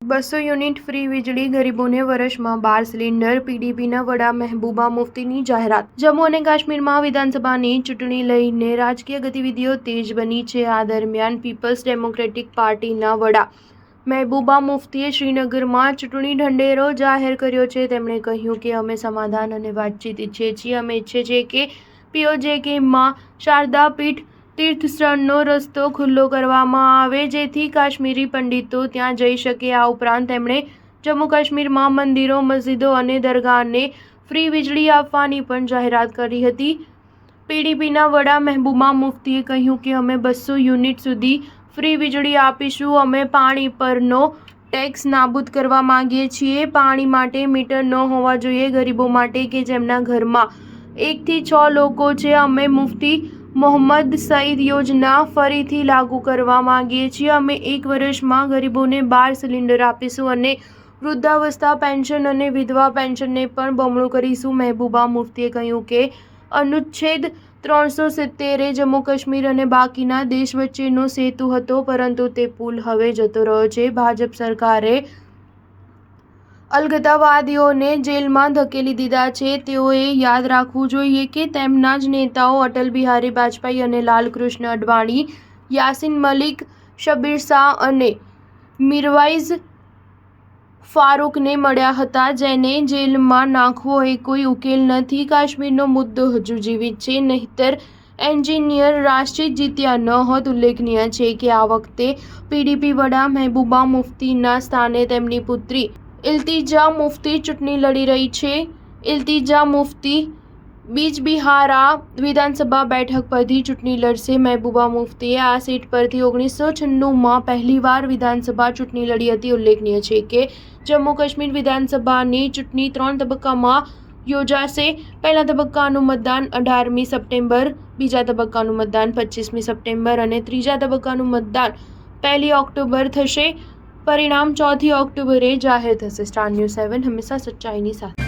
200 unit free વીજળી ગરીબોને વર્ષમાં 12 સિલિન્ડર પીડીપીના વડા મહેબૂબા મુફ્તીની જાહેરાત। જમ્મુ અને કાશ્મીરમાં વિધાનસભાની ચૂંટણી લઈને રાજકીય ગતિવિધિઓ તેજ બની છે। આ દરમિયાન પીપલ્સ ડેમોક્રેટિક પાર્ટીના વડા મહેબૂબા મુફ્તીએ શ્રીનગરમાં ચૂંટણી ઢંઢેરો જાહેર કર્યો છે। તેમણે કહ્યું કે અમે સમાધાન અને વાતચીત ઈચ્છીએ છીએ। અમે ઈચ્છીએ છીએ કે POJKમાં શારદા પીઠ તીર્થસ્થળનો રસ્તો ખુલ્લો કરવામાં આવે જેથી કાશ્મીરી પંડિતો ત્યાં જઈ શકે। આ ઉપરાંત તેમણે જમ્મુ કાશ્મીરમાં મંદિરો, મસ્જિદો અને દરગાહને ફ્રી વીજળી આપવાની પણ જાહેરાત કરી હતી। પીડીપીના વડા મહેબૂબા મુફ્તીએ કહ્યું કે અમે 200 યુનિટ સુધી ફ્રી વીજળી આપીશું। અમે પાણી પરનો ટેક્સ નાબૂદ કરવા માંગીએ છીએ। પાણી માટે મીટર ન હોવા જોઈએ ગરીબો માટે કે જેમના ઘરમાં 1 થી 6 લોકો છે। અમે મુફ્તી મોહમ્મદ સઈદ યોજના ફરીથી લાગુ કરવા માંગીએ છીએ। અમે 1 વર્ષમાં ગરીબોને 12 સિલિન્ડર આપીશું અને વૃદ્ધાવસ્થા પેન્શન અને વિધવા પેન્શનને પણ બમણું કરીશું। મહેબૂબા મુફ્તીએ કહ્યું કે અનુચ્છેદ 370 જમ્મુ કાશ્મીર અને બાકીના દેશ વચ્ચેનો સેતુ હતો, પરંતુ તે પુલ હવે જતો રહ્યો છે। ભાજપ સરકારે અલગતાવાદીઓને જેલમાં ધકેલી દીધા છે। તેઓએ યાદ રાખવું જોઈએ કે તેમના જ નેતાઓ અટલ બિહારી વાજપેયી અને લાલકૃષ્ણ અડવાણી, યાસીન મલિક, શબ્બીર શાહ અને મિરવાઇઝ ફારૂકને મળ્યા હતા, જેને જેલમાં નાખવો એ કોઈ ઉકેલ નથી। કાશ્મીરનો મુદ્દો હજુ જીવિત છે, નહીંતર એન્જિનિયર રાશિદ જીત્યા ન હોત। ઉલ્લેખનીય છે કે આ વખતે પીડીપી વડા મહેબૂબા મુફ્તીના સ્થાને તેમની પુત્રી ઇલ્તિજા મુફ્તી ચૂંટણી લડી રહી છે। ઇલ્તિજા મુફ્તી બીજબિહારા વિધાનસભા બેઠક પરથી ચૂંટણી લડશે। મહેબૂબા મુફ્તીએ આ સીટ પરથી 1996માં પહેલીવાર વિધાનસભા ચૂંટણી લડી હતી। ઉલ્લેખનીય છે કે જમ્મુ કાશ્મીર વિધાનસભાની ચૂંટણી 3 તબક્કામાં યોજાશે। પહેલા તબક્કાનું મતદાન 18મી સપ્ટેમ્બર, બીજા તબક્કાનું મતદાન 25મી સપ્ટેમ્બર અને ત્રીજા તબક્કાનું મતદાન 1 ઓક્ટોબર થશે। પરિણામ 4 ઓક્ટોબરે જાહેર થશે। સ્ટાર ન્યૂઝ 7 હંમેશા સચ્ચાઈની સાથે।